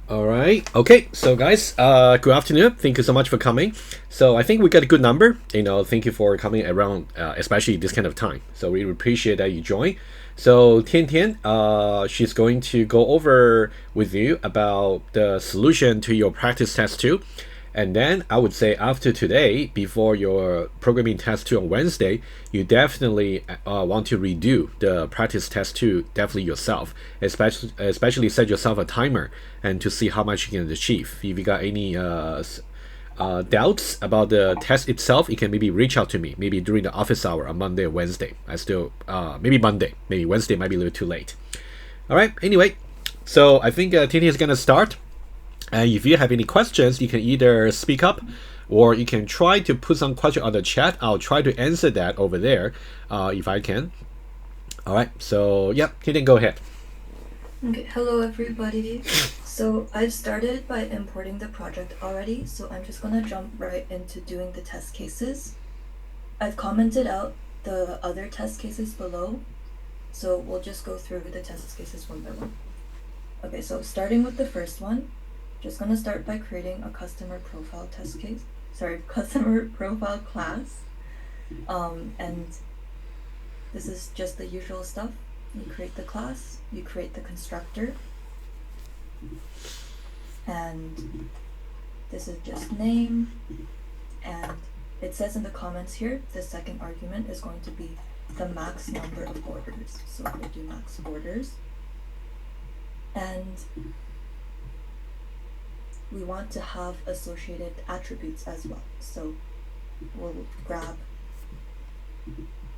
All right. Okay. So, guys, good afternoon. Thank you so much for coming. So, I think we got a good number. Thank you for coming around, especially this kind of time. So, we appreciate that you join. So, Tian Tian, she's going to go over with you about the solution to your practice test two. And then I would say after today, before your programming test two on Wednesday, you definitely want to redo the practice test two definitely yourself, especially set yourself a timer and to see how much you can achieve. If you got any doubts about the test itself, you can maybe reach out to me, maybe during the office hour on Monday or Wednesday. I still maybe Monday, maybe Wednesday might be a little too late. All right. Anyway, so I think Tini is gonna start. And if you have any questions, you can either speak up or you can try to put some question on the chat. I'll try to answer that over there if I can. All right. So, yep, Keaton, go ahead. Okay, hello everybody. So I've started by importing the project already, so I'm just gonna jump right into doing the test cases. I've commented out the other test cases below, so we'll just go through the test cases one by one. Okay, so starting with the first one, just gonna start by creating a customer profile test case. Sorry, customer profile class. And this is just the usual stuff. You create the class, you create the constructor, and this is just name, and it says in the comments here, the second argument is going to be the max number of orders. So we'll do max orders. And we want to have associated attributes as well. So we'll grab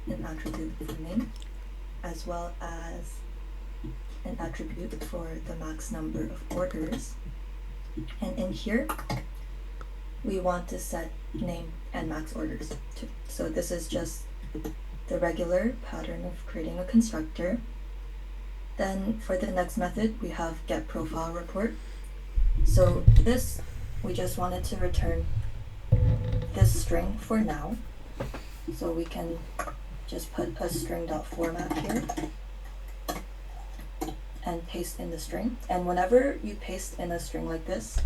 an attribute for name as well as an attribute for the max number of orders. And in here, we want to set name and max orders too. So this is just the regular pattern of creating a constructor. Then for the next method, we have get profile report. So this, we just wanted to return this string for now. So we can just put a string.format here and paste in the string. And whenever you paste in a string like this,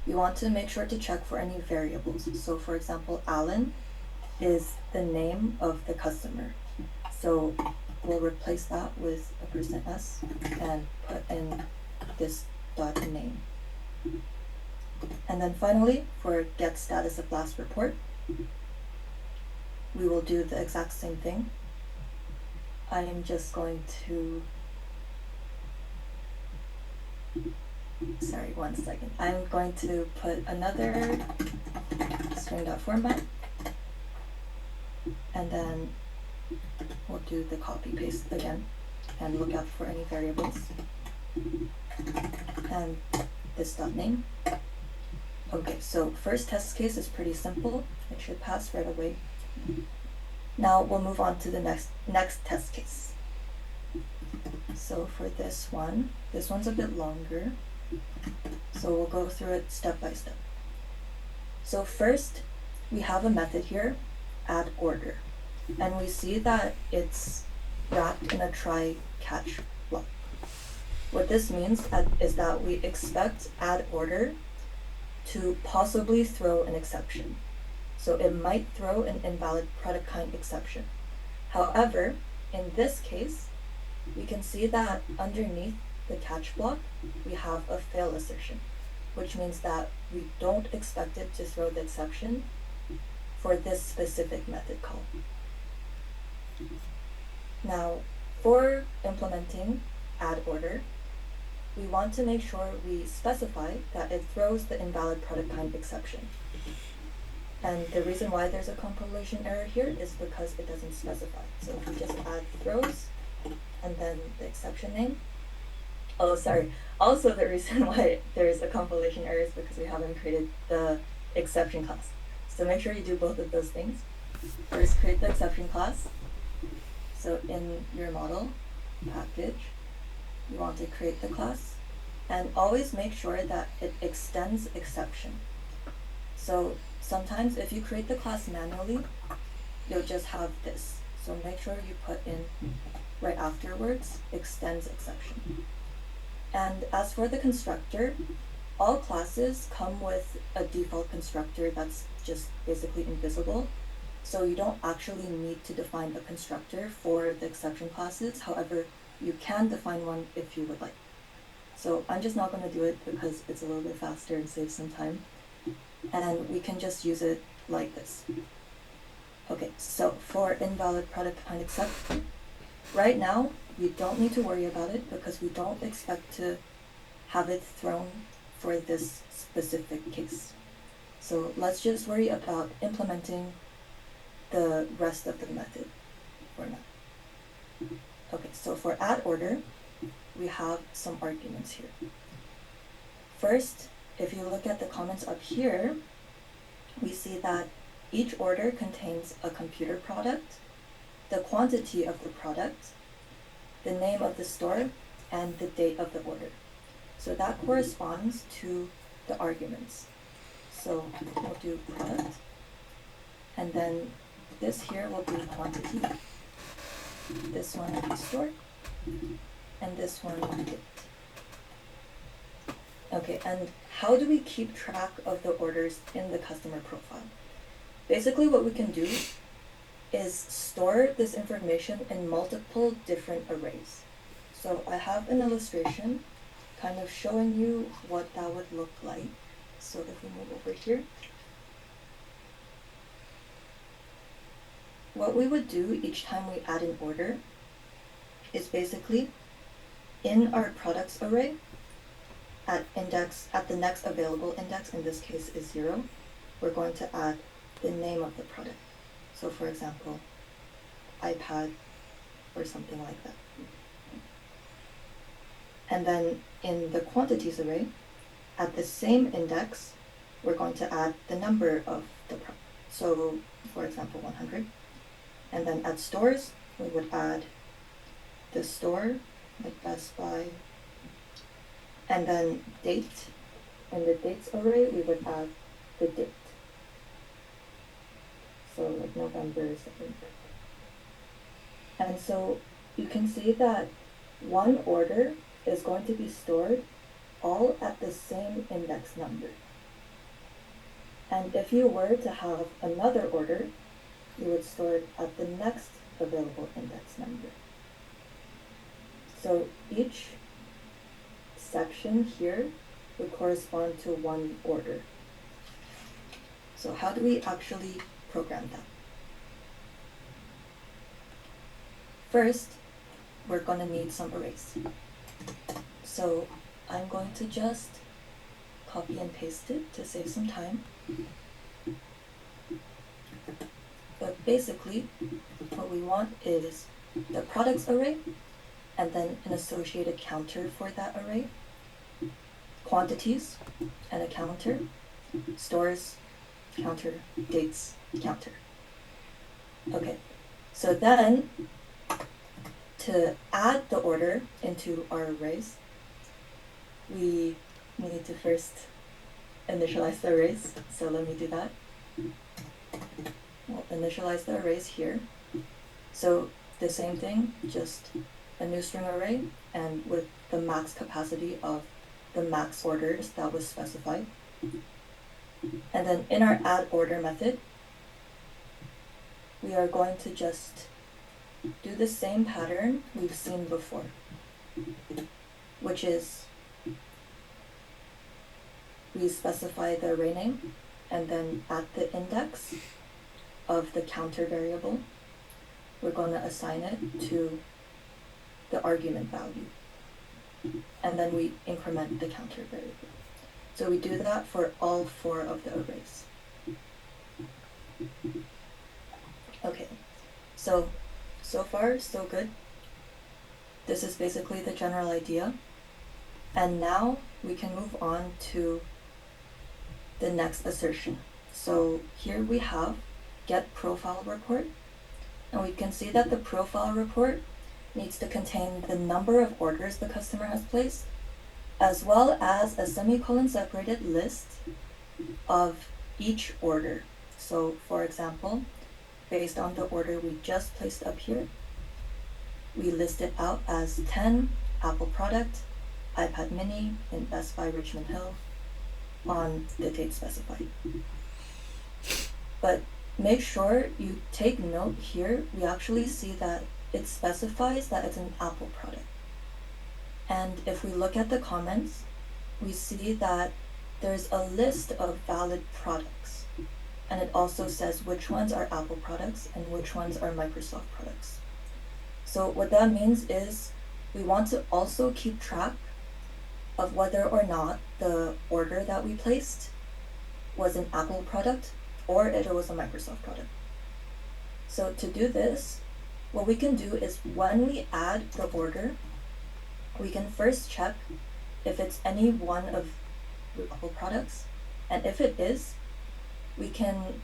you want to make sure to check for any variables. So for example, Alan is the name of the customer. So we'll replace that with a %s and put in this dot name. And then finally, for get status of last report, we will do the exact same thing. I am just going to, sorry, one second. I'm going to put another string.format, and then we'll do the copy paste again and look out for any variables. And this dot name. Okay, so first test case is pretty simple. It should pass right away. Now we'll move on to the next test case. So for this one's a bit longer. So we'll go through it step by step. So first, we have a method here, add order. And we see that it's wrapped in a try catch block. What this means is that we expect add order to possibly throw an exception. So it might throw an invalid product kind exception. However, in this case, we can see that underneath the catch block, we have a fail assertion, which means that we don't expect it to throw the exception for this specific method call. Now, for implementing add order, we want to make sure we specify that it throws the invalid product kind exception. And the reason why there's a compilation error here is because it doesn't specify. So if we just add throws and then the exception name. Oh, sorry. Also, the reason why there's a compilation error is because we haven't created the exception class. So make sure you do both of those things. First, create the exception class. So in your model package, you want to create the class and always make sure that it extends exception. So sometimes if you create the class manually, you'll just have this. So make sure you put in right afterwards extends exception. And as for the constructor, all classes come with a default constructor that's just basically invisible. So you don't actually need to define a constructor for the exception classes. However, you can define one if you would like. So I'm just not going to do it because it's a little bit faster and saves some time. And we can just use it like this. Okay, so for invalid product behind exception, right now you don't need to worry about it because we don't expect to have it thrown for this specific case. So let's just worry about implementing the rest of the method for now. Okay, so for add order, we have some arguments here. First, if you look at the comments up here, we see that each order contains a computer product, the quantity of the product, the name of the store, and the date of the order. So that corresponds to the arguments. So we'll do product, and then this here will be quantity, this one will be store, and this one will be date. Okay, and how do we keep track of the orders in the customer profile? Basically what we can do is store this information in multiple different arrays. So I have an illustration kind of showing you what that would look like. So if we move over here, what we would do each time we add an order is basically in our products array, at the next available index, in this case is 0, we're going to add the name of the product. So for example, iPad or something like that. And then in the quantities array, at the same index, we're going to add the number of the product. So for example, 100. And then at stores, we would add the store, like Best Buy, and then date. In the dates array, we would add the date. So like November 7th. And so you can see that one order is going to be stored all at the same index number. And if you were to have another order, you would store it at the next available index number. So each section here would correspond to one order. So how do we actually program that? First, we're going to need some arrays. So I'm going to just copy and paste it to save some time. But basically, what we want is the products array, and then an associated counter for that array, quantities, and a counter, stores, counter, dates, counter. Okay, so then to add the order into our arrays, we need to first initialize the arrays. So let me do that. We'll initialize the arrays here. So the same thing, just a new string array, and with the max capacity of the max orders that was specified. And then in our add order method, we are going to just do the same pattern we've seen before, which is we specify the array name, and then at the index of the counter variable, we're going to assign it to the argument value, and then we increment the counter variable. So we do that for all 4 of the arrays. Okay, so far so good. This is basically the general idea, and now we can move on to the next assertion. So here we have get profile report, and we can see that the profile report needs to contain the number of orders the customer has placed, as well as a semicolon separated list of each order. So for example, based on the order we just placed up here, we list it out as 10 Apple product, iPad mini in Best Buy Richmond Hill, on the date specified. But make sure you take note here, we actually see that it specifies that it's an Apple product. And if we look at the comments, we see that there's a list of valid products. And it also says which ones are Apple products and which ones are Microsoft products. So what that means is we want to also keep track of whether or not the order that we placed was an Apple product or if it was a Microsoft product. So to do this, what we can do is when we add the order, we can first check if it's any one of the Apple products, and if it is, we can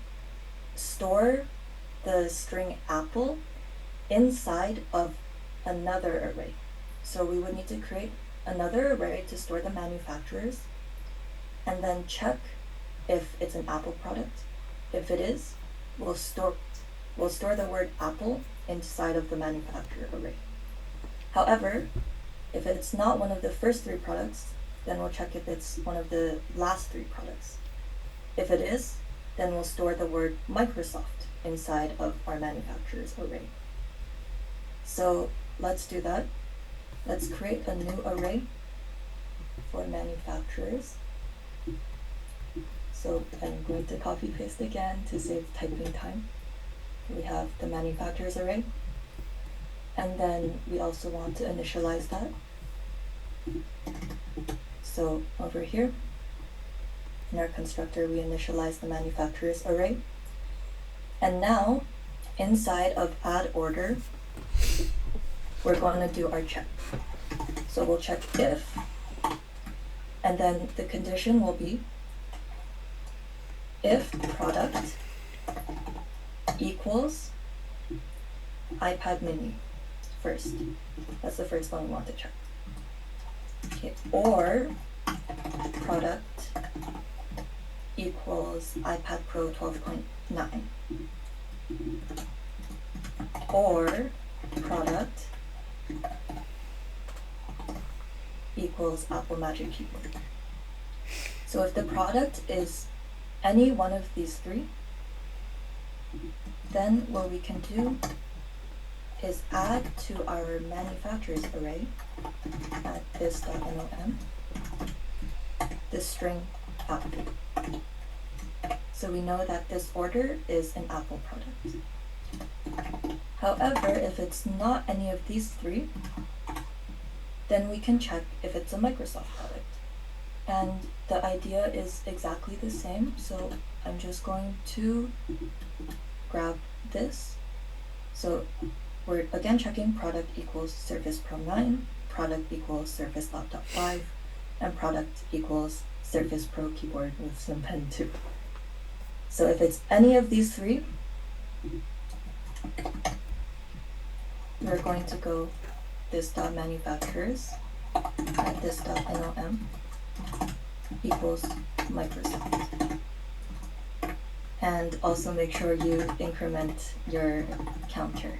store the string Apple inside of another array. So we would need to create another array to store the manufacturers and then check if it's an Apple product. If it is, we'll store the word Apple inside of the manufacturer array. However, if it's not one of the first three products, then we'll check if it's one of the last three products. If it is, then we'll store the word Microsoft inside of our manufacturer's array. So let's do that. Let's create a new array for manufacturers. So I'm going to copy paste again to save typing time. We have the manufacturers array. And then we also want to initialize that. So over here, in our constructor, we initialize the manufacturers array. And now, inside of add order, we're going to do our check. So we'll check if, and then the condition will be if product equals iPad mini first. That's the first one we want to check. Okay, or product equals iPad Pro 12.9, or product equals Apple Magic Keyboard. So if the product is any one of these three, then what we can do is add to our manufacturers array at this.nom the string Apple. So we know that this order is an Apple product. However, if it's not any of these three, then we can check if it's a Microsoft product. And the idea is exactly the same, so I'm just going to grab this. So we're again checking product equals Surface Pro 9, product equals Surface Laptop 5, and product equals Surface Pro Keyboard with Slim Pen 2. So if it's any of these three, we're going to go this.manufacturers at this.nom equals Microsoft. And also make sure you increment your counter.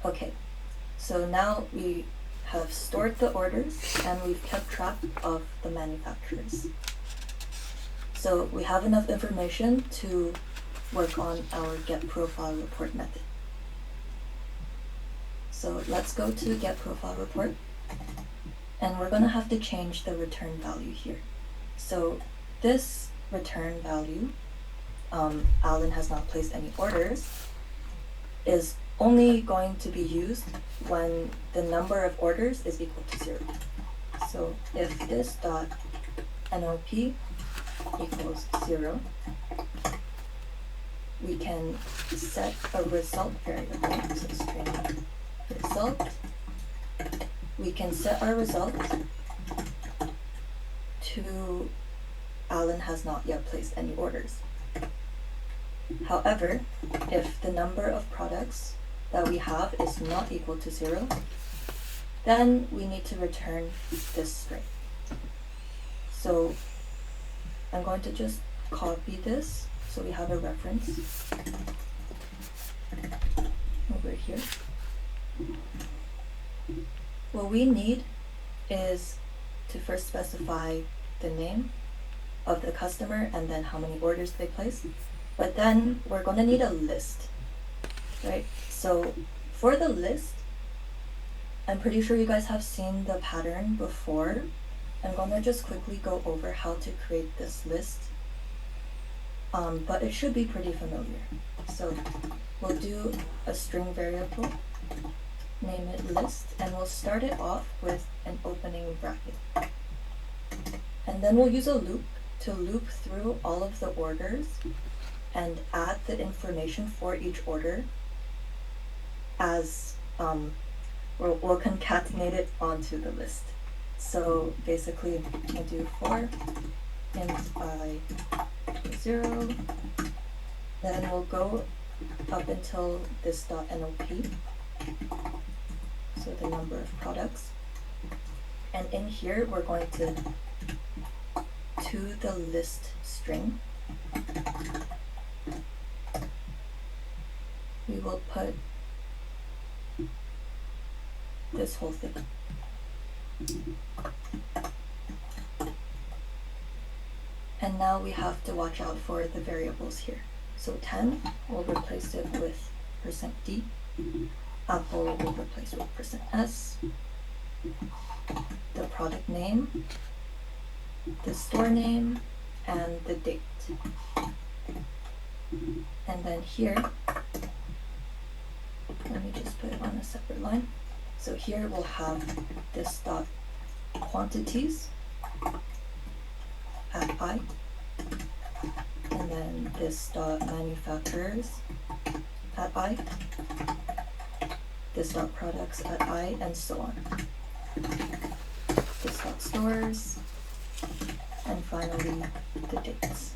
Okay, so now we have stored the orders and we've kept track of the manufacturers. So we have enough information to work on our get profile report method. So let's go to get profile report, and we're going to have to change the return value here. So this return value, Alan has not placed any orders, is only going to be used when the number of orders is equal to 0. So if this dot NOP equals 0, we can set a result variable, so string result. We can set our result to Alan has not yet placed any orders. However, if the number of products that we have is not equal to 0, then we need to return this string. So I'm going to just copy this so we have a reference over here. What we need is to first specify the name of the customer and then how many orders they placed. But then we're going to need a list, right? So for the list, I'm pretty sure you guys have seen the pattern before. I'm going to just quickly go over how to create this list, but it should be pretty familiar. So we'll do a string variable, name it list, and we'll start it off with an opening bracket. And then we'll use a loop to loop through all of the orders and add the information for each order as we'll concatenate it onto the list. So basically we'll do for int I 0, then we'll go up until this dot NOP, so the number of products, and in here we're going to the list string, we will put this whole thing. And now we have to watch out for the variables here. So 10, we'll replace it with %d. Apple will replace with %s. The product name, the store name, and the date. And then here, let me just put it on a separate line. So here we'll have this dot quantities at I, and then this dot manufacturers at I, this dot products at I, and so on. This dot stores, and finally the dates.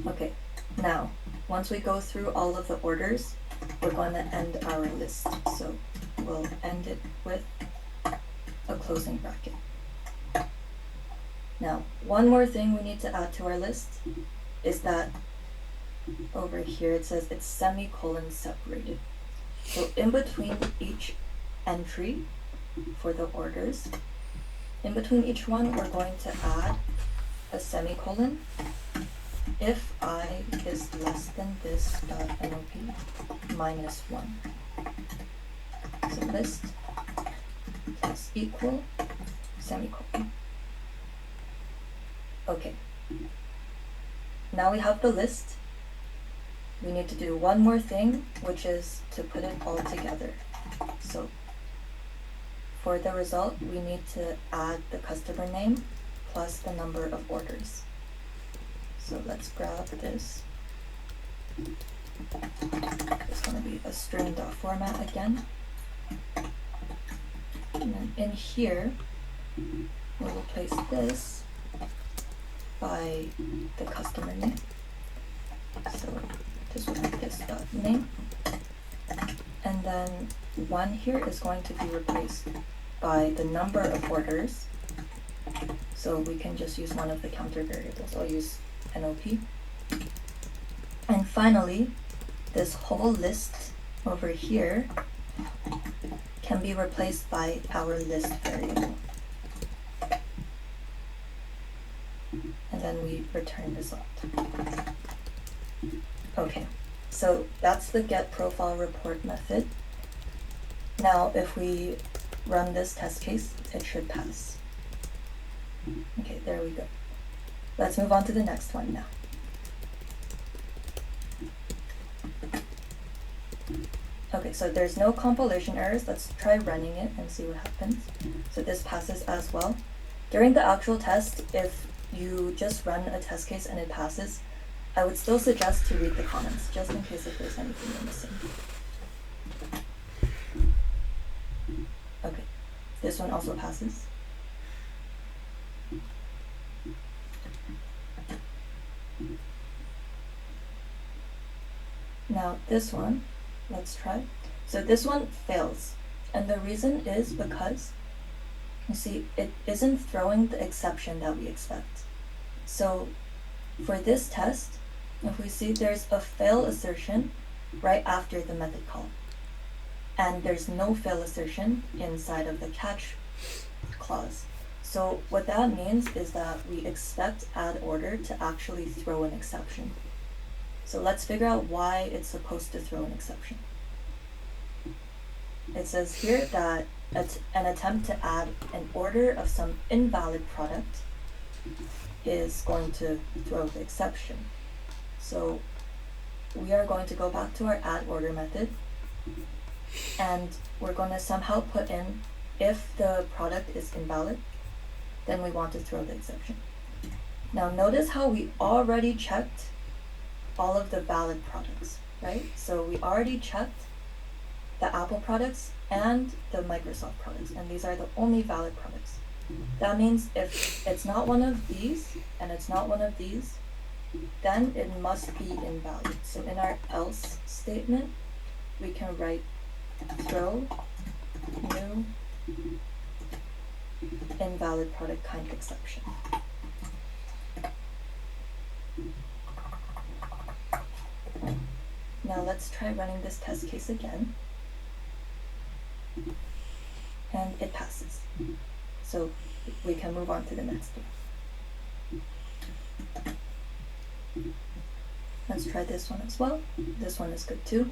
Okay, now once we go through all of the orders, we're going to end our list. So we'll end it with a closing bracket. Now, one more thing we need to add to our list is that over here it says it's semicolon separated. So in between each entry for the orders, in between each one we're going to add a semicolon if I is less than this dot NOP minus 1. So list plus equal semicolon. Okay. Now we have the list. We need to do one more thing, which is to put it all together. So for the result, we need to add the customer name plus the number of orders. So let's grab this. It's going to be a string.format again. And then in here, we'll replace this by the customer name. So this will be this dot name. And then 1 here is going to be replaced by the number of orders. So we can just use one of the counter variables. I'll use NOP. And finally, this whole list over here can be replaced by our list variable. And then we return result. Okay, so that's the get profile report method. Now, if we run this test case, it should pass. Okay, there we go. Let's move on to the next one now. Okay, so there's no compilation errors. Let's try running it and see what happens. So this passes as well. During the actual test, if you just run a test case and it passes, I would still suggest to read the comments, just in case if there's anything you're missing. Okay, this one also passes. Now this one, let's try. So this one fails, and the reason is because, you see, it isn't throwing the exception that we expect. So for this test, if we see there's a fail assertion right after the method call, and there's no fail assertion inside of the catch clause. So what that means is that we expect add order to actually throw an exception. So let's figure out why it's supposed to throw an exception. It says here that an attempt to add an order of some invalid product is going to throw the exception. So we are going to go back to our add order method, and we're going to somehow put in, if the product is invalid, then we want to throw the exception. Now notice how we already checked all of the valid products, right? So we already checked the Apple products and the Microsoft products, and these are the only valid products. That means if it's not one of these and it's not one of these, then it must be invalid. So in our else statement, we can write throw new invalid product kind exception. Now let's try running this test case again. And it passes. So we can move on to the next one. Let's try this one as well. This one is good too.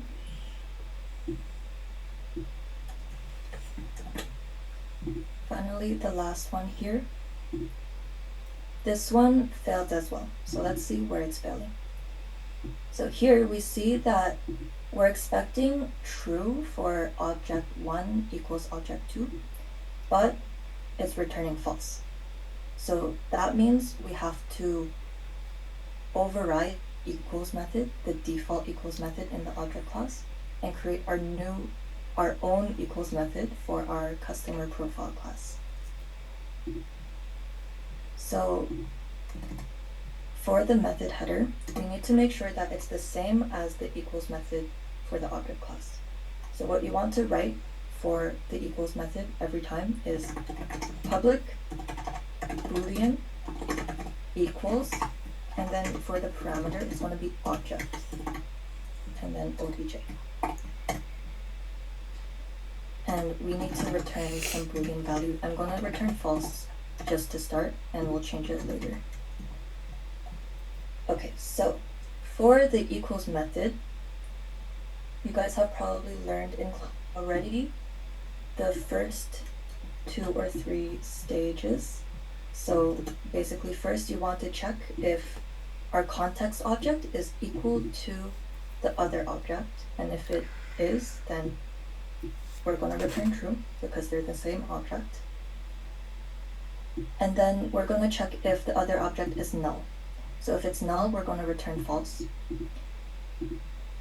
Finally, the last one here. This one failed as well. So let's see where it's failing. So here we see that we're expecting true for object 1 equals object 2, but it's returning false. So that means we have to override equals method, the default equals method in the object class, and create our own equals method for our customer profile class. So for the method header, we need to make sure that it's the same as the equals method for the object class. So what you want to write for the equals method every time is public boolean equals, and then for the parameter it's going to be object, and then obj. And we need to return some boolean value. I'm going to return false just to start, and we'll change it later. Okay, so for the equals method, you guys have probably learned in class already the first 2 or 3 stages. So basically, first you want to check if our context object is equal to the other object, and if it is, then we're going to return true because they're the same object. And then we're going to check if the other object is null. So if it's null, we're going to return false.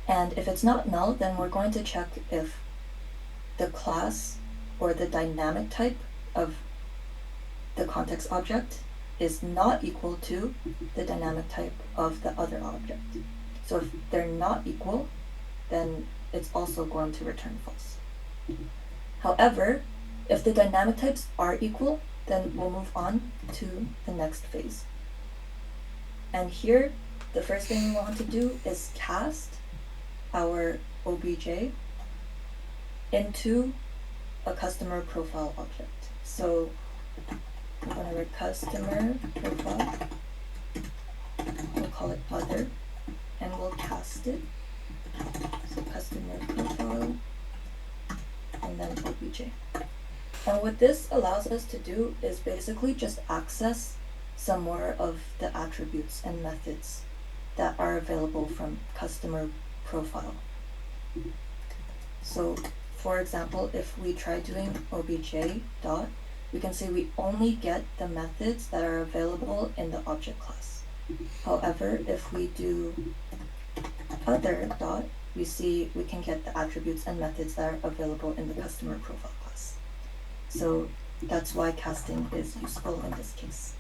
And if it's not null, then we're going to check if the class or the dynamic type of the context object is not equal to the dynamic type of the other object. So if they're not equal, then it's also going to return false. However, if the dynamic types are equal, then we'll move on to the next phase. And here, the first thing we want to do is cast our obj into a customer profile object. So we're going to write customer profile, we'll call it other, and we'll cast it. So customer profile, and then obj. And what this allows us to do is basically just access some more of the attributes and methods that are available from customer profile. So for example, if we try doing obj dot, we can see we only get the methods that are available in the object class. However, if we do other dot, we see we can get the attributes and methods that are available in the customer profile class. So that's why casting is useful in this case.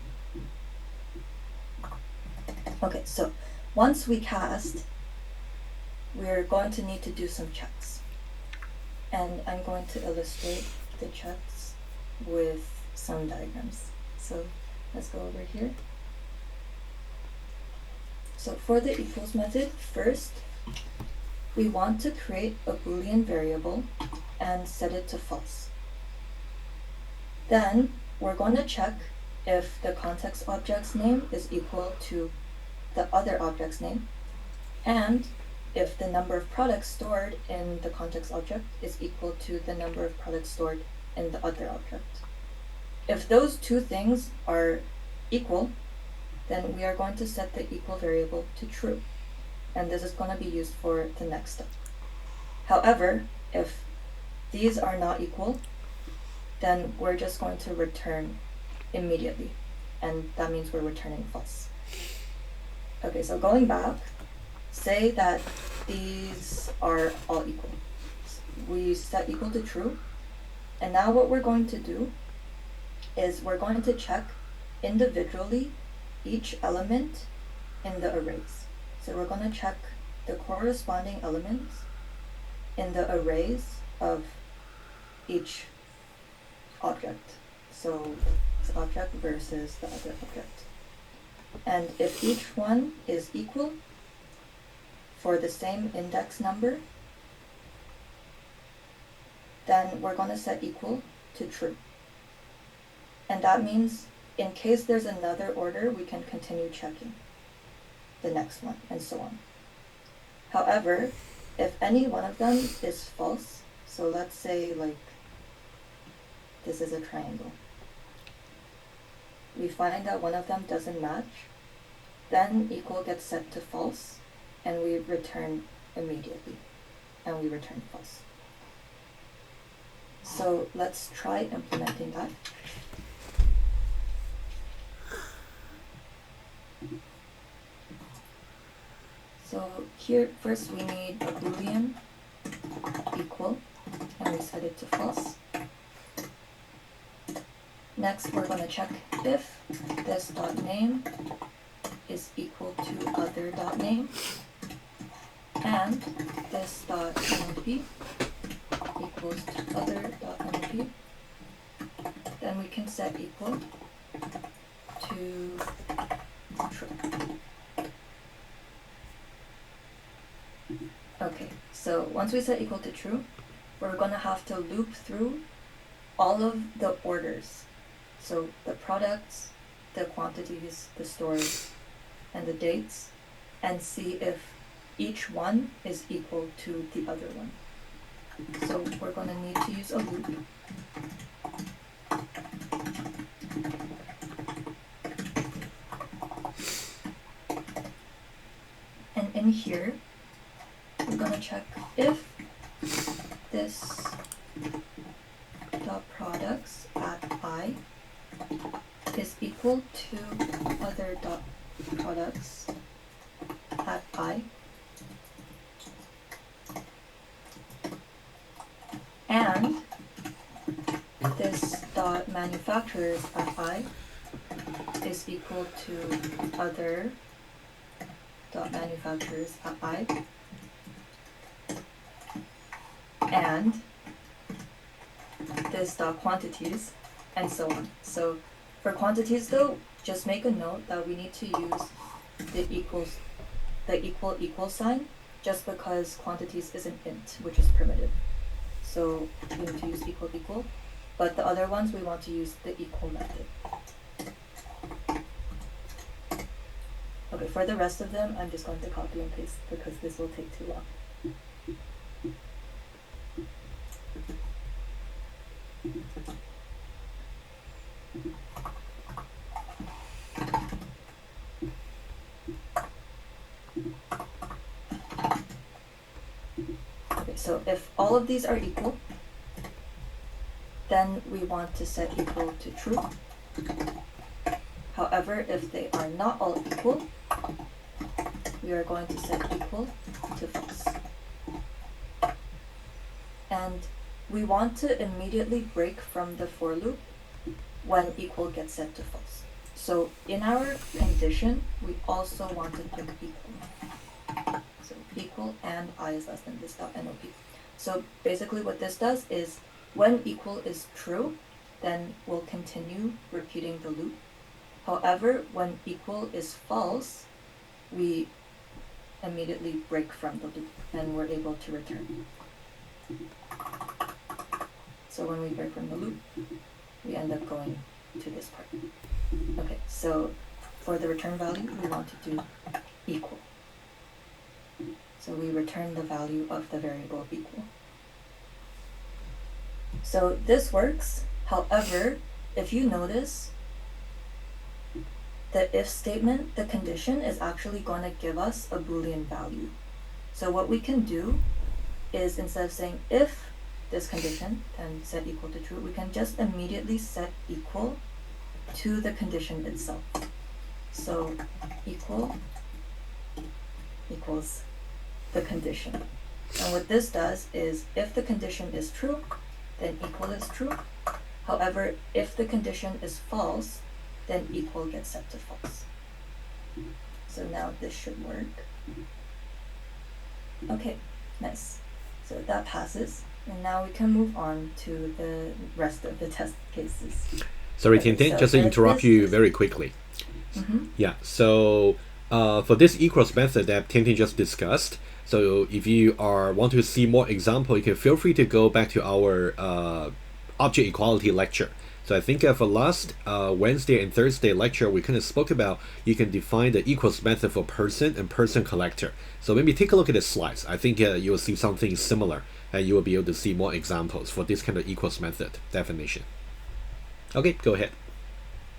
Okay, so once we cast, we're going to need to do some checks. And I'm going to illustrate the checks with some diagrams. So let's go over here. So for the equals method, first, we want to create a Boolean variable and set it to false. Then we're going to check if the context object's name is equal to the other object's name, and if the number of products stored in the context object is equal to the number of products stored in the other object. If those two things are equal, then we are going to set the equal variable to true, and this is going to be used for the next step. However, if these are not equal, then we're just going to return immediately, and that means we're returning false. Okay, so going back, say that these are all equal. We set equal to true, and now what we're going to do is we're going to check individually each element in the arrays. So we're going to check the corresponding elements in the arrays of each object. So this object versus the other object. And if each one is equal for the same index number, then we're going to set equal to true. And that means in case there's another order, we can continue checking the next one and so on. However, if any one of them is false, so let's say like this is a triangle, we find that one of them doesn't match, then equal gets set to false, and we return immediately, and we return false. So let's try implementing that. So here, first we need a Boolean equal, and we set it to false. Next, we're going to check if this dot name is equal to other dot name, and this dot NP equals to other dot NP. Then we can set equal to true. Okay, so once we set equal to true, we're going to have to loop through all of the orders. So the products, the quantities, the stores, and the dates, and see if each one is equal to the other one. So we're going to need to use a loop. And in here, we're going to check if this dot products at I is equal to other dot products at I, and this dot manufacturers at I is equal to other dot manufacturers at I, and this dot quantities, and so on. So for quantities though, just make a note that we need to use the equal sign, just because quantities is an int, which is primitive. So we need to use equal, but the other ones we want to use the equal method. Okay, for the rest of them, I'm just going to copy and paste because this will take too long. Okay, so if all of these are equal, then we want to set equal to true. However, if they are not all equal, we are going to set equal to false. And we want to immediately break from the for loop when equal gets set to false. So in our condition, we also want to pick equal. So equal and I is less than this dot NOP. So basically what this does is when equal is true, then we'll continue repeating the loop. However, when equal is false, we immediately break from the loop and we're able to return. So when we break from the loop, we end up going to this part. Okay, so for the return value, we want to do equal. So we return the value of the variable equal. So this works. However, if you notice, the if statement, the condition is actually going to give us a Boolean value. So what we can do is, instead of saying if this condition and set equal to true, we can just immediately set equal to the condition itself. So equal equals the condition. And what this does is, if the condition is true, then equal is true. However, if the condition is false, then equal gets set to false. So now this should work. Okay, nice. So that passes. And now we can move on to the rest of the test cases. Sorry, Okay, Tintin, so just to for interrupt this- you very quickly. Yeah, so for this equals method that Tintin just discussed, so if you want to see more example, you can feel free to go back to our object equality lecture. So I think for last Wednesday and Thursday lecture, we kind of spoke about you can define the equals method for person and person collector. So maybe take a look at the slides. I think you will see something similar, and you will be able to see more examples for this kind of equals method definition. Okay, go ahead.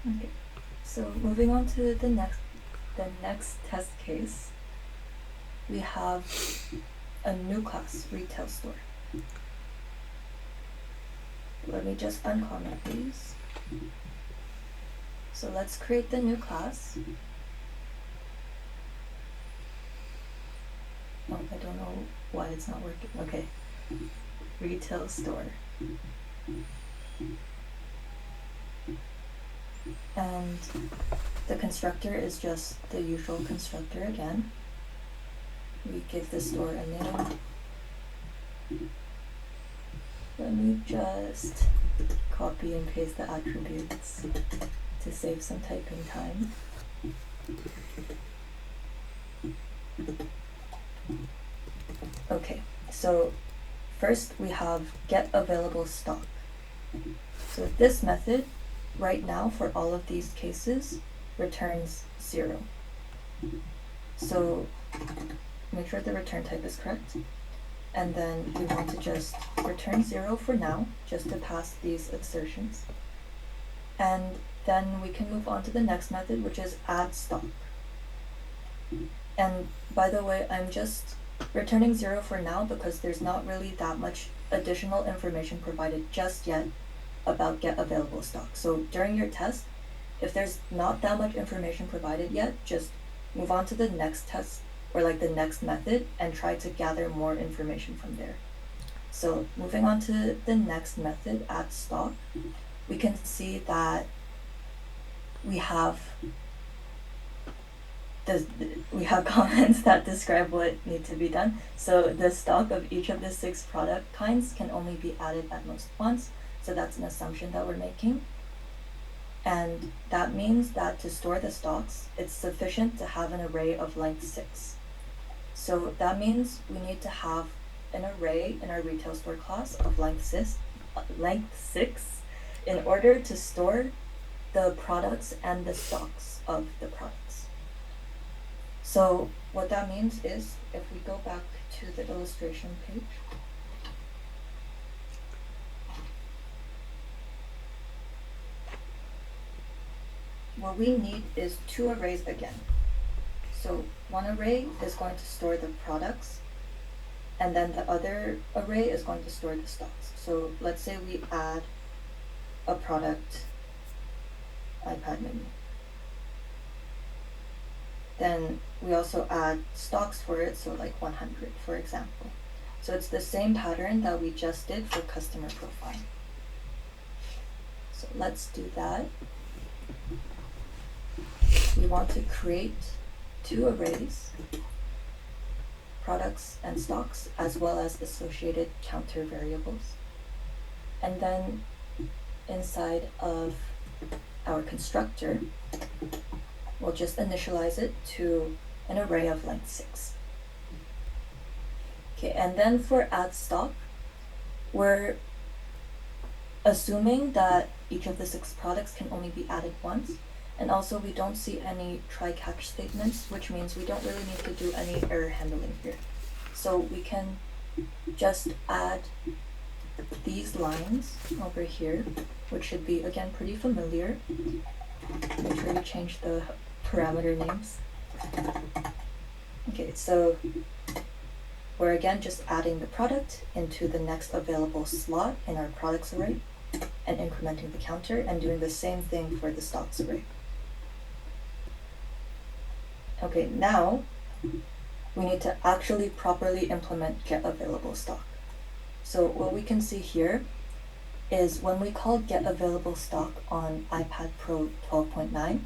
Okay, so moving on to the next test case, we have a new class, retail store. Let me just uncomment these. So let's create the new class. Oh, I don't know why it's not working. Okay, retail store. And the constructor is just the usual constructor again. We give the store a name. Let me just copy and paste the attributes to save some typing time. Okay, so first we have get available stock. So this method right now for all of these cases returns 0. So make sure the return type is correct. And then we want to just return 0 for now, just to pass these assertions. And then we can move on to the next method, which is add stock. And by the way, I'm just returning 0 for now because there's not really that much additional information provided just yet about get available stock. So during your test, if there's not that much information provided yet, just move on to the next test or like the next method and try to gather more information from there. So moving on to the next method, add stock, we can see that we have comments that describe what needs to be done. So the stock of each of the 6 product kinds can only be added at most once. So that's an assumption that we're making. And that means that to store the stocks, it's sufficient to have an array of length 6. So that means we need to have an array in our retail store class of length 6 in order to store the products and the stocks of the products. So what that means is, if we go back to the illustration page, what we need is 2 arrays again. So one array is going to store the products, and then the other array is going to store the stocks. So let's say we add a product, iPad mini. Then we also add stocks for it, so like 100, for example. So it's the same pattern that we just did for customer profile. So let's do that. We want to create 2 arrays, products and stocks, as well as associated counter variables. And then inside of our constructor, we'll just initialize it to an array of length 6. Okay, and then for add stock, we're assuming that each of the 6 products can only be added once, and also we don't see any try-catch statements, which means we don't really need to do any error handling here. So we can just add these lines over here, which should be, again, pretty familiar. Make sure you change the parameter names. Okay, so we're again just adding the product into the next available slot in our products array and incrementing the counter and doing the same thing for the stocks array. Okay, now we need to actually properly implement getAvailableStock. So what we can see here is when we call getAvailableStock on iPad Pro 12.9,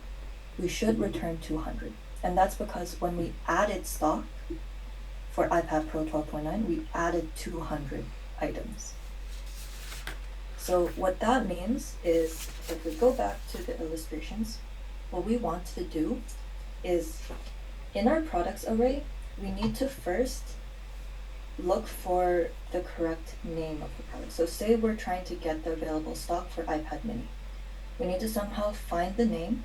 we should return 200. And that's because when we added stock for iPad Pro 12.9, we added 200 items. So what that means is, if we go back to the illustrations, what we want to do is, in our products array, we need to first look for the correct name of the product. So say we're trying to get the available stock for iPad mini. We need to somehow find the name,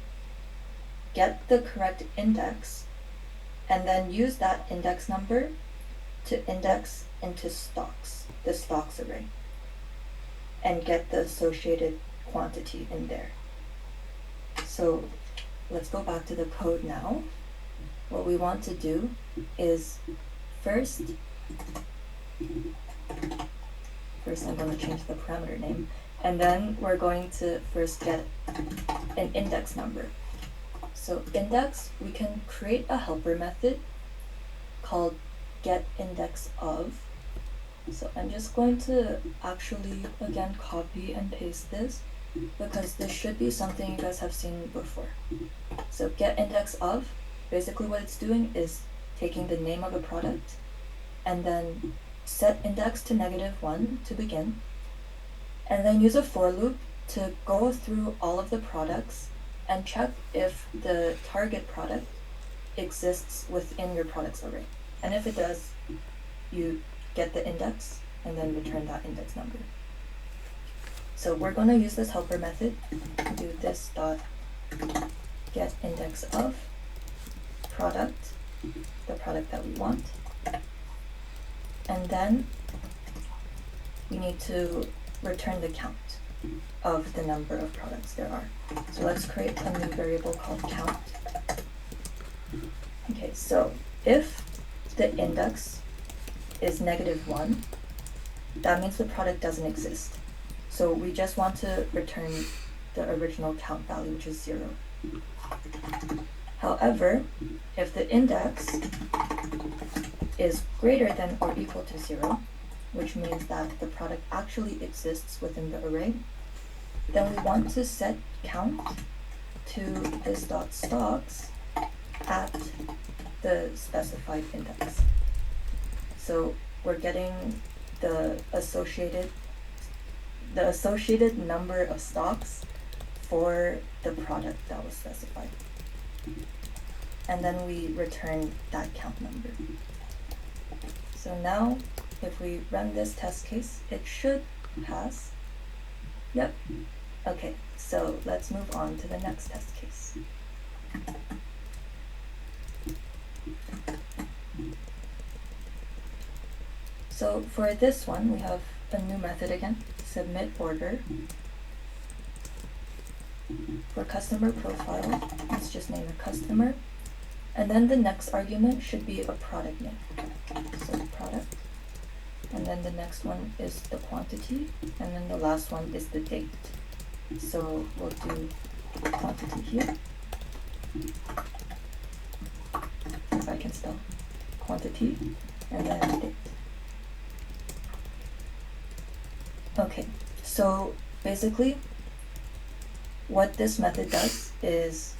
get the correct index, and then use that index number to index into stocks, the stocks array, and get the associated quantity in there. So let's go back to the code now. What we want to do is first I'm going to change the parameter name, and then we're going to first get an index number. So index, we can create a helper method called getIndexOf. So I'm just going to actually again copy and paste this because this should be something you guys have seen before. So getIndexOf, basically what it's doing is taking the name of a product and then set index to -1 to begin, and then use a for loop to go through all of the products and check if the target product exists within your products array. And if it does, you get the index and then return that index number. So we're going to use this helper method to do this dot get index of product, the product that we want, and then we need to return the count of the number of products there are. So let's create a new variable called count. Okay, so if the index is -1, that means the product doesn't exist. So we just want to return the original count value, which is 0. However, if the index is greater than or equal to 0, which means that the product actually exists within the array, then we want to set count to this.stocks at the specified index. So we're getting the associated number of stocks for the product that was specified. And then we return that count number. So now, if we run this test case, it should pass. Yep. Okay, so let's move on to the next test case. So for this one, we have a new method again, submit order. For customer profile, let's just name a customer. And then the next argument should be a product name. So product. And then the next one is the quantity. And then the last one is the date. So we'll do quantity here. If I can spell quantity. And then date. Okay, so basically what this method does is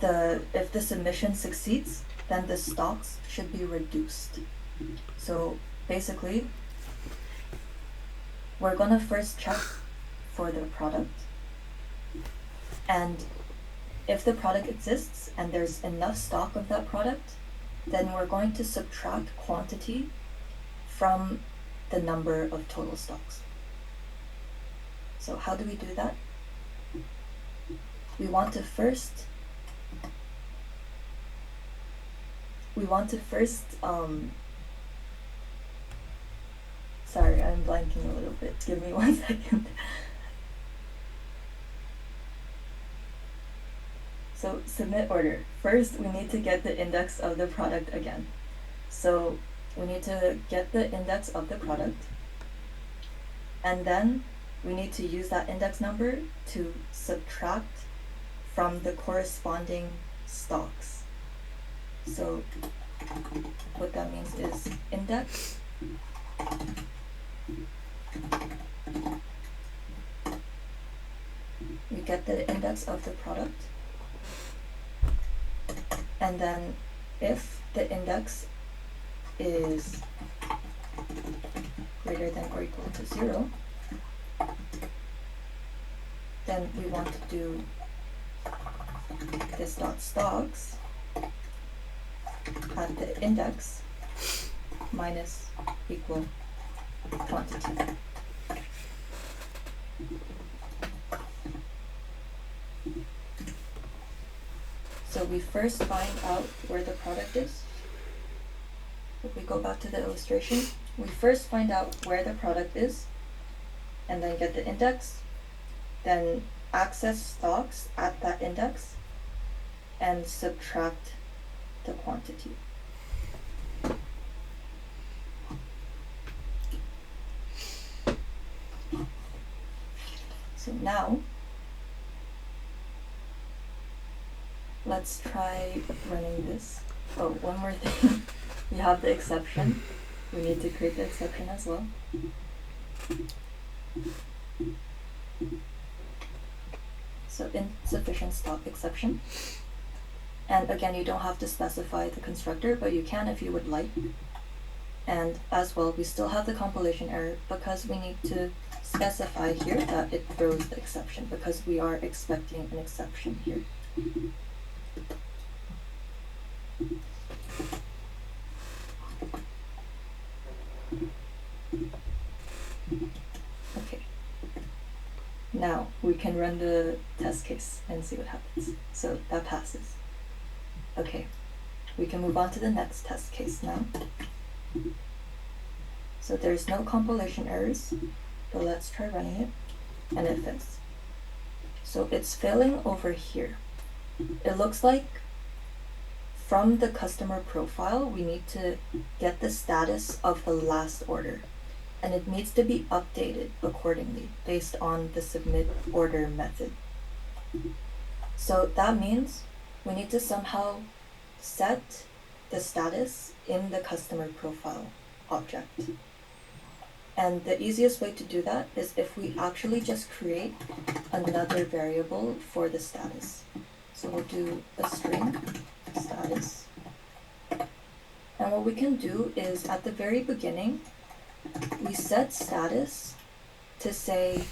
if the submission succeeds, then the stocks should be reduced. So basically, we're gonna first check for the product, and if the product exists and there's enough stock of that product, then we're going to subtract quantity from the number of total stocks. So how do we do that? We want to first sorry, I'm blanking a little bit. Give me 1 second. So submit order. First, we need to get the index of the product again. So we need to get the index of the product, and then we need to use that index number to subtract from the corresponding stocks. So what that means is index we get the index of the product, and then if the index is greater than or equal to 0, then we want to do this dot stocks at the index minus equal quantity. So we first find out where the product is. If we go back to the illustration, we first find out where the product is, and then get the index, then access stocks at that index, and subtract the quantity. So now, let's try running this. Oh, one more thing. We have the exception. We need to create the exception as well. So insufficient stock exception. And again, you don't have to specify the constructor, but you can if you would like. And as well, we still have the compilation error because we need to specify here that it throws the exception, because we are expecting an exception here. Okay. Now we can run the test case and see what happens. So that passes. Okay. We can move on to the next test case now. So there's no compilation errors, but let's try running it, and it fails. So it's failing over here. It looks like from the customer profile, we need to get the status of the last order, and it needs to be updated accordingly based on the submit order method. So that means we need to somehow set the status in the customer profile object. And the easiest way to do that is if we actually just create another variable for the status. So we'll do a string status. And what we can do is at the very beginning, we set status to say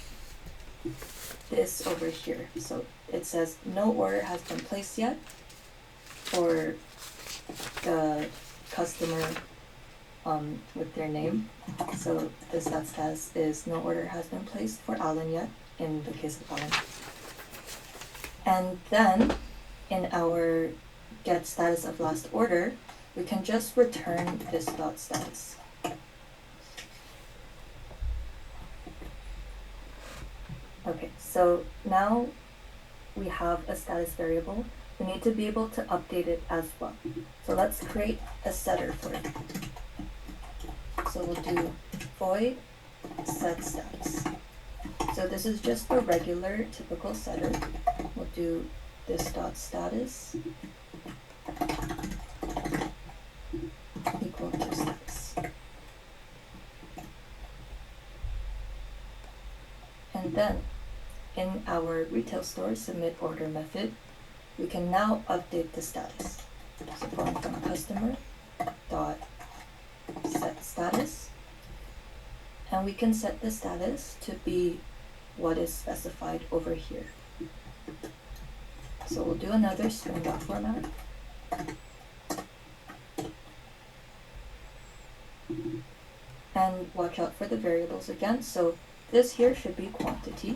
this over here. So it says no order has been placed yet for the customer with their name. So this status is no order has been placed for Alan yet, in the case of Alan. And then in our get status of last order, we can just return this dot status. Okay, so now we have a status variable. We need to be able to update it as well. So let's create a setter for it. So we'll do void set status. So this is just a regular typical setter. We'll do this dot status equal to status. And then in our retail store submit order method, we can now update the status. So going from customer dot set status, and we can set the status to be what is specified over here. So we'll do another string.format. And watch out for the variables again. So this here should be quantity.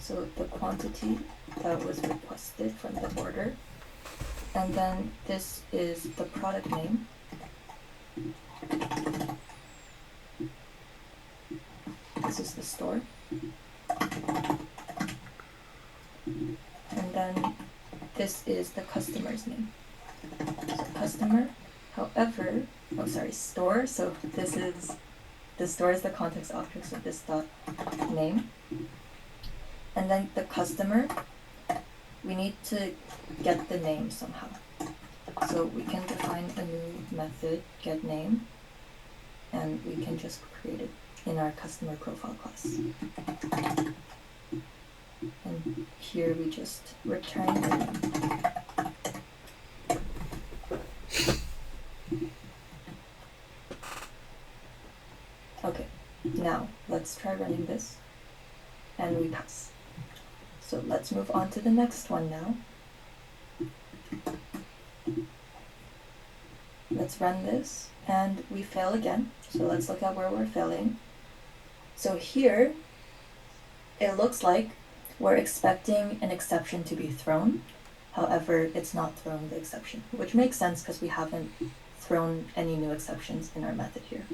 So the quantity that was requested from the order. And then this is the product name. This is the store. And then this is the customer's name. So customer, however, store. So the store is the context object, so this dot name. And then the customer, we need to get the name somehow. So we can define a new method, getName, and we can just create it in our customer profile class. And here we just return the name. Okay, now let's try running this, and we pass. So let's move on to the next one now. Let's run this, and we fail again. So let's look at where we're failing. So here, it looks like we're expecting an exception to be thrown. However, it's not throwing the exception, which makes sense because we haven't thrown any new exceptions in our method here.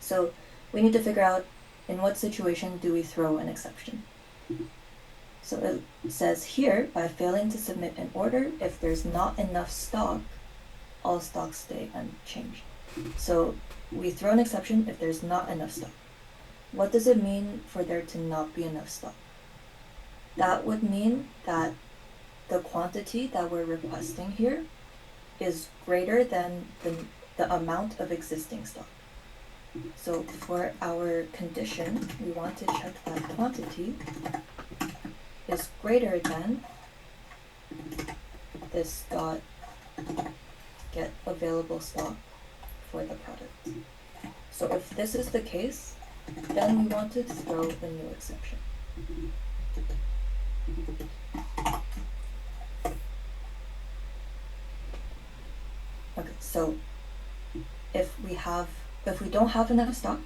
So we need to figure out in what situation do we throw an exception. So it says here, by failing to submit an order, if there's not enough stock, all stocks stay unchanged. So we throw an exception if there's not enough stock. What does it mean for there to not be enough stock? That would mean that the quantity that we're requesting here is greater than the amount of existing stock. So for our condition, we want to check that quantity is greater than this dot get available stock for the product. So if this is the case, then we want to throw a new exception. Okay, so if we don't have enough stock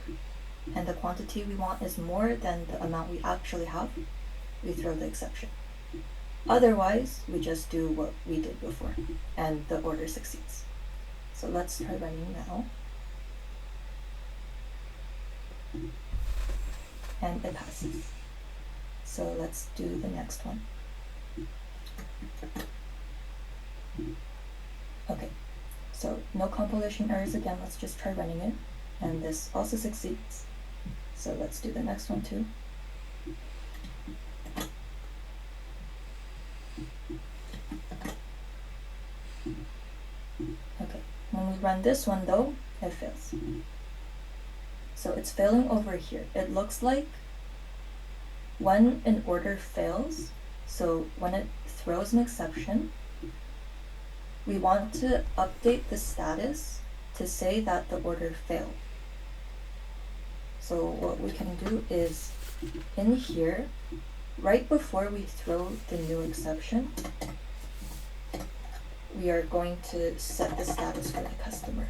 and the quantity we want is more than the amount we actually have, we throw the exception. Otherwise, we just do what we did before and the order succeeds. So let's try running now. And it passes. So let's do the next one. Okay, so no compilation errors again, let's just try running it. And this also succeeds. So let's do the next one too. Okay, when we run this one though, it fails. So it's failing over here. It looks like when an order fails, so when it throws an exception, we want to update the status to say that the order failed. So what we can do is in here, right before we throw the new exception, we are going to set the status for the customer.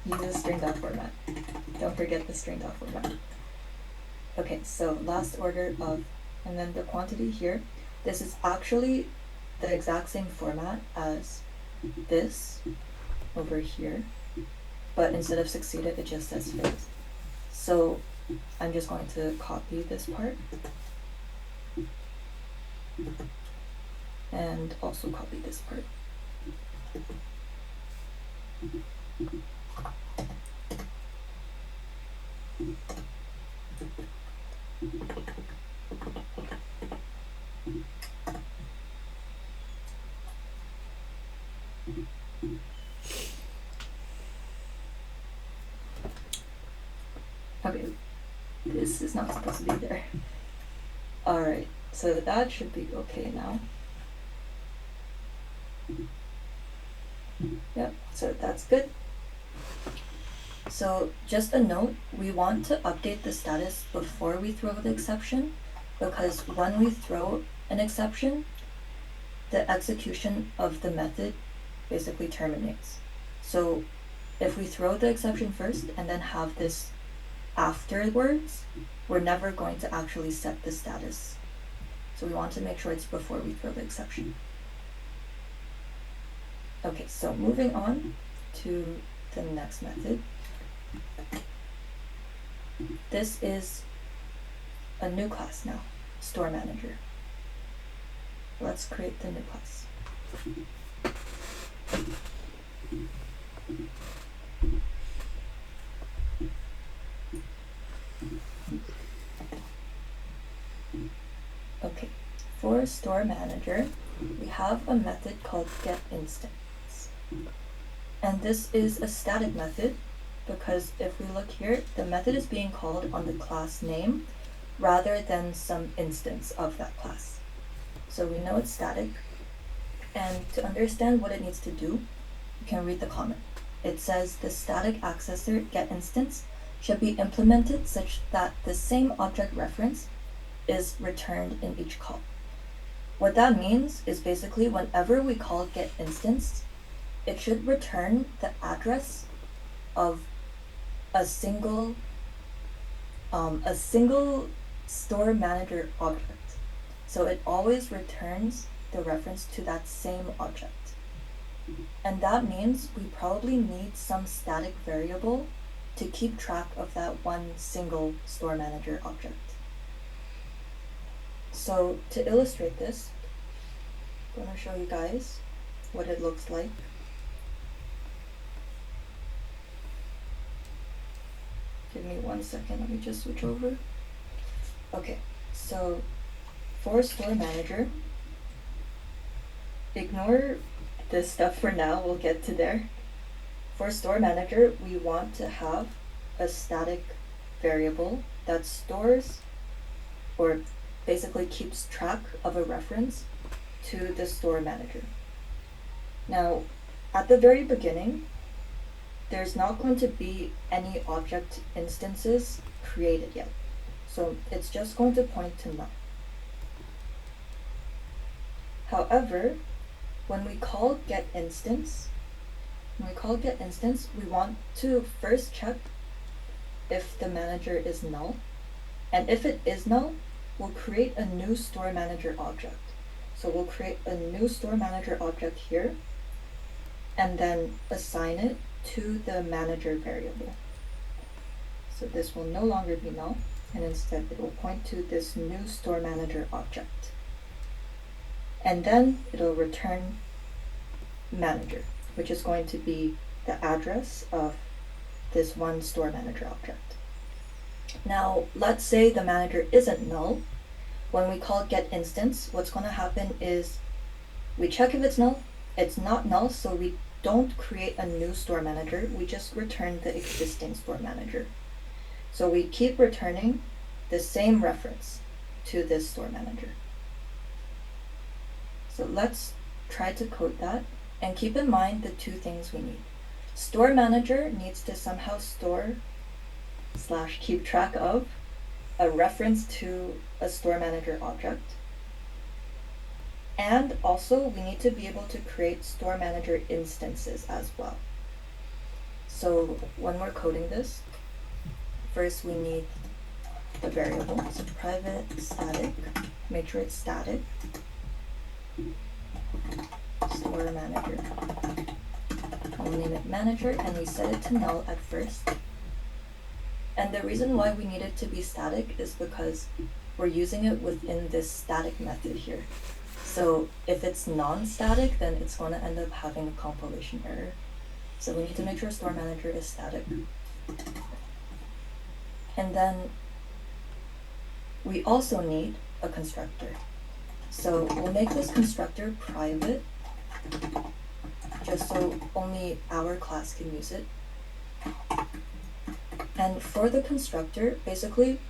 Use the string.dot format. Don't forget the string.dot format. Okay, so last order of, and then the quantity here, this is actually the exact same format as this over here, but instead of succeeded, it just says failed. So I'm just going to copy this part and also copy this part. Okay, this is not supposed to be there. Alright, so that should be okay now. Yep, So that's good. So just a note, we want to update the status before we throw the exception, because when we throw an exception, the execution of the method basically terminates. So if we throw the exception first and then have this afterwards, we're never going to actually set the status. So we want to make sure it's before we throw the exception. Okay, so moving on to the next method. This is a new class now, store manager. Let's create the new class. Okay, for store manager, we have a method called getInstance. And this is a static method because if we look here, the method is being called on the class name rather than some instance of that class. So we know it's static, and to understand what it needs to do, you can read the comment. It says the static accessor getInstance should be implemented such that the same object reference is returned in each call. What that means is basically whenever we call getInstance, it should return the address of a single store manager object. So it always returns the reference to that same object. And that means we probably need some static variable to keep track of that one single store manager object. So to illustrate this, I'm going to show you guys what it looks like. Give me 1 second, let me just switch over. Okay, so for store manager, ignore this stuff for now, we'll get to there. For store manager, we want to have a static variable that stores or basically keeps track of a reference to the store manager. Now, at the very beginning, there's not going to be any object instances created yet. So it's just going to point to none. However, when we call getInstance, we want to first check if the manager is null. And if it is null, we'll create a new store manager object. So we'll create a new store manager object here, and then assign it to the manager variable. So this will no longer be null, and instead it will point to this new store manager object. And then it'll return manager, which is going to be the address of this one store manager object. Now, let's say the manager isn't null. When we call getInstance, what's going to happen is we check if it's null. It's not null, so we don't create a new store manager. We just return the existing store manager. So we keep returning the same reference to this store manager. So let's try to code that, and keep in mind the two things we need. Store manager needs to somehow store / keep track of a reference to a store manager object. And also we need to be able to create store manager instances as well. So when we're coding this, first we need the variable. So private static, make sure it's static, store manager. I'll name it manager, and we set it to null at first. And the reason why we need it to be static is because we're using it within this static method here. So if it's non-static, then it's going to end up having a compilation error. So we need to make sure store manager is static. And then we also need a constructor. So we'll make this constructor private, just so only our class can use it. And for the constructor, basically,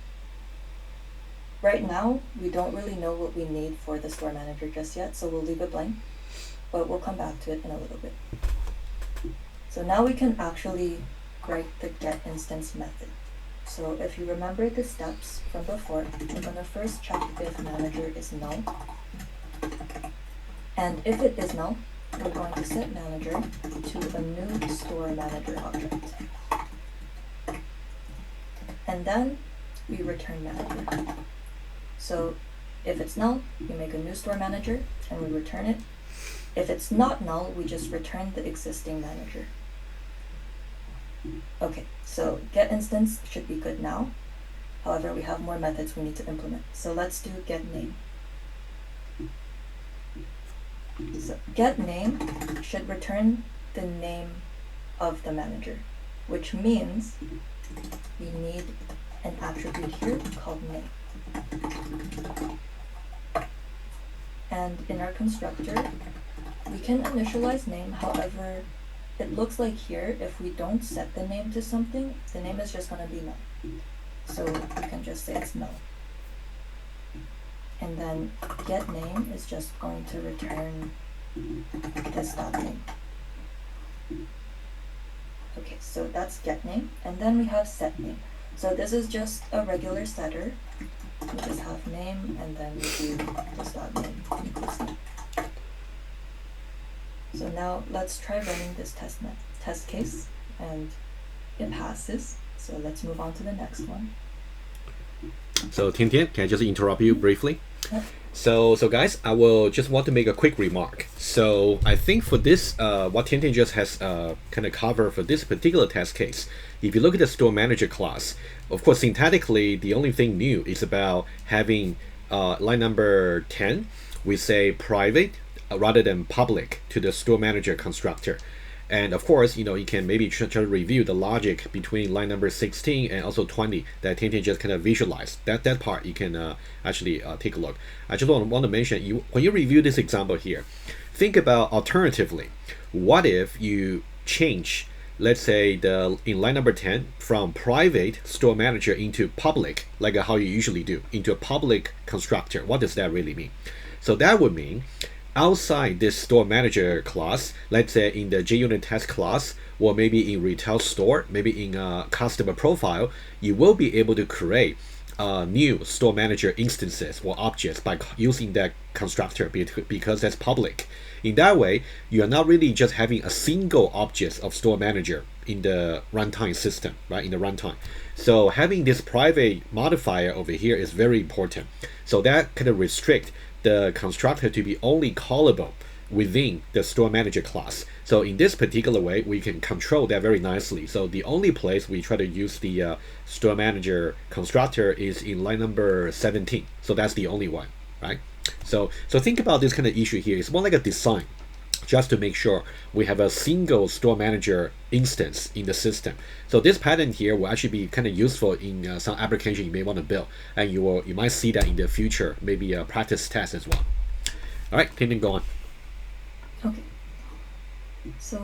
right now, we don't really know what we need for the store manager just yet, so we'll leave it blank, but we'll come back to it in a little bit. So now we can actually write the getInstance method. So if you remember the steps from before, we're going to first check if manager is null. And if it is null, we're going to set manager to a new store manager object. And then we return manager. So if it's null, we make a new store manager and we return it. If it's not null, we just return the existing manager. Okay, so getInstance should be good now. However, we have more methods we need to implement. So let's do getName. So getName should return the name of the manager, which means we need an attribute here called name. And in our constructor, we can initialize name. However, it looks like here, if we don't set the name to something, the name is just going to be null. So we can just say it's null. And then getName is just going to return this .name. Okay, so that's getName. And then we have setName. So this is just a regular setter. We just have name, and then we do this .name equals name. So now let's try running this test case, and it passes. So let's move on to the next one. So Tian Tian, can I just interrupt you briefly? Yep. So guys, I will just want to make a quick remark. So I think for this, what Tian Tian just has kind of covered for this particular test case, if you look at the store manager class, of course, syntactically, the only thing new is about having line number 10, we say private rather than public to the store manager constructor. And of course, you can maybe try to review the logic between line number 16 and also 20 that Tian Tian just kind of visualized. That part you can actually take a look. I just want to mention, when you review this example here, think about alternatively, what if you change, let's say in line number 10 from private store manager into public, like how you usually do, into a public constructor. What does that really mean? So that would mean outside this store manager class, let's say in the JUnit test class, or maybe in retail store, maybe in a customer profile, you will be able to create new store manager instances or objects by using that constructor because that's public. In that way, you are not really just having a single object of store manager in the runtime system, right? In the runtime. So having this private modifier over here is very important. So that kind of restrict the constructor to be only callable within the store manager class. So in this particular way, we can control that very nicely. So the only place we try to use the store manager constructor is in line number 17. So that's the only one, right? So think about this kind of issue here. It's more like a design, just to make sure we have a single store manager instance in the system. So this pattern here will actually be kind of useful in some application you may want to build, and you might see that in the future, maybe a practice test as well. All right, Tian Tian, go on. Okay. So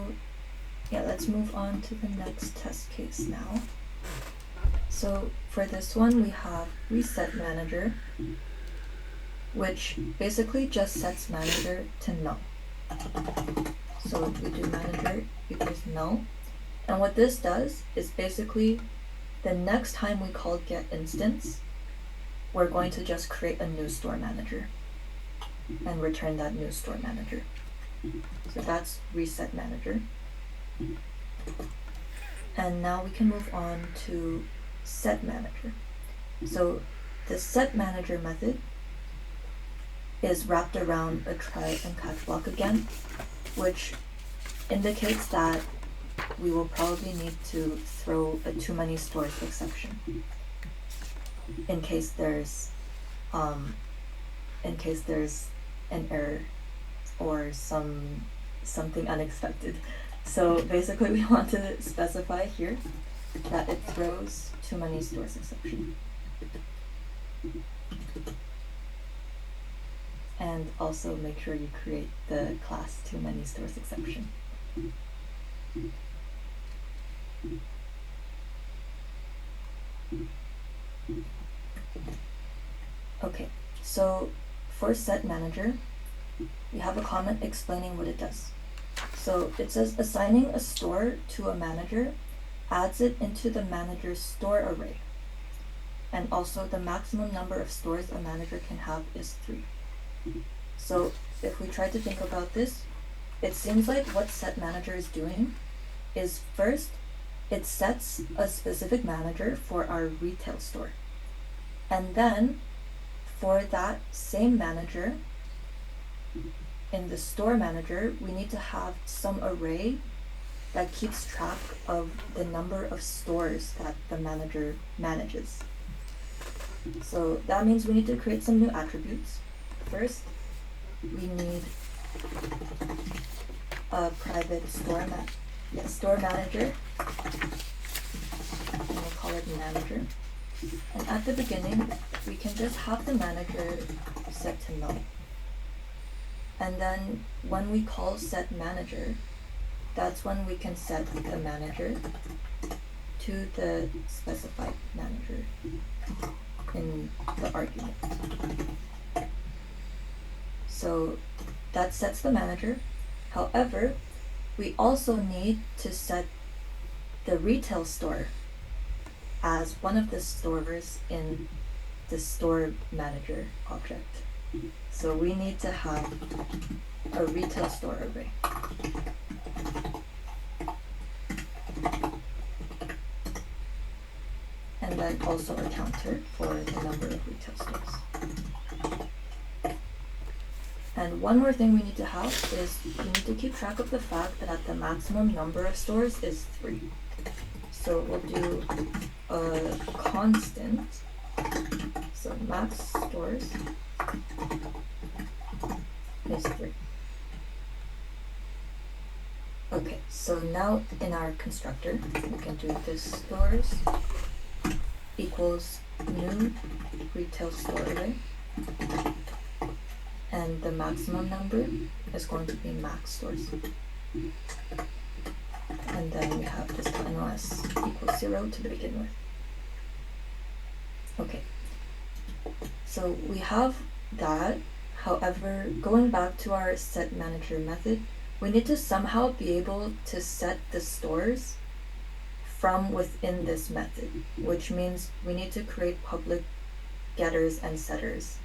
yeah, let's move on to the next test case now. So for this one, we have reset manager, which basically just sets manager to null. So we do manager equals null. And what this does is basically the next time we call getInstance, we're going to just create a new store manager and return that new store manager. So that's reset manager. And now we can move on to set manager. So the set manager method is wrapped around a try and catch block again, which indicates that we will probably need to throw a too many stores exception in case there's an error or something unexpected. So basically we want to specify here that it throws too many stores exception. And also make sure you create the class too many stores exception. Okay, so for set manager, we have a comment explaining what it does. So it says assigning a store to a manager adds it into the manager's store array. And also the maximum number of stores a manager can have is 3. So if we try to think about this, it seems like what setManager is doing is first, it sets a specific manager for our retail store. And then for that same manager, in the store manager, we need to have some array that keeps track of the number of stores that the manager manages. So that means we need to create some new attributes. First, we need a private store manager, and we'll call it manager. And at the beginning, we can just have the manager set to null. And then when we call set manager, that's when we can set the manager to the specified manager in the argument. So that sets the manager. However, we also need to set the retail store as one of the stores in the store manager object. So we need to have a retail store array. And then also a counter for the number of retail stores. And one more thing we need to have is we need to keep track of the fact that the maximum number of stores is 3. So we'll do a constant, so max stores is 3. Okay, so now in our constructor, we can do this stores equals new retail store array, and the maximum number is going to be max stores. And then we have this NOS equals 0 to begin with. Okay, so we have that. However, going back to our set manager method, we need to somehow be able to set the stores from within this method, which means we need to create public getters and setters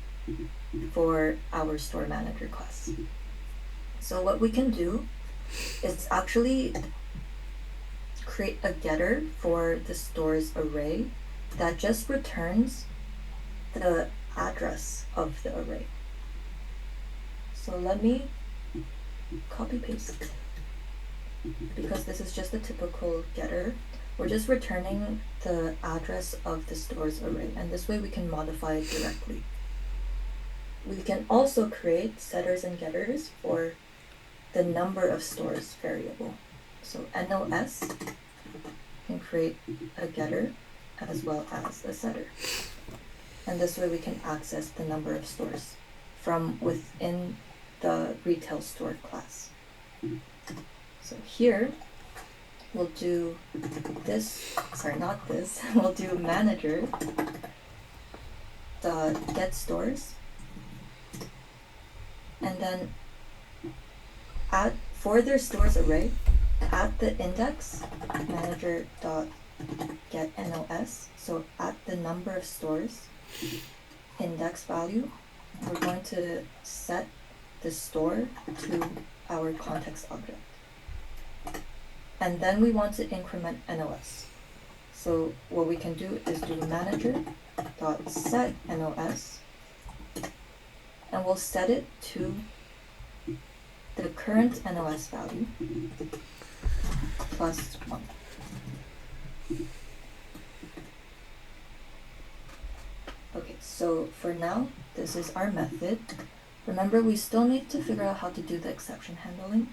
for our store manager class. So what we can do is actually create a getter for the stores array that just returns the address of the array. So let me copy paste, because this is just a typical getter. We're just returning the address of the stores array, and this way we can modify it directly. We can also create setters and getters for the number of stores variable. So NOS can create a getter as well as a setter. And this way we can access the number of stores from within the retail store class. So here we'll do this, sorry, not this, we'll do manager dot get stores, and then for their stores array, at the index manager dot get NOS, so at the number of stores index value, we're going to set the store to our context object. And then we want to increment NOS. So what we can do is do manager dot set NOS, and we'll set it to the current NOS value plus 1. Okay, so for now, this is our method. Remember, we still need to figure out how to do the exception handling.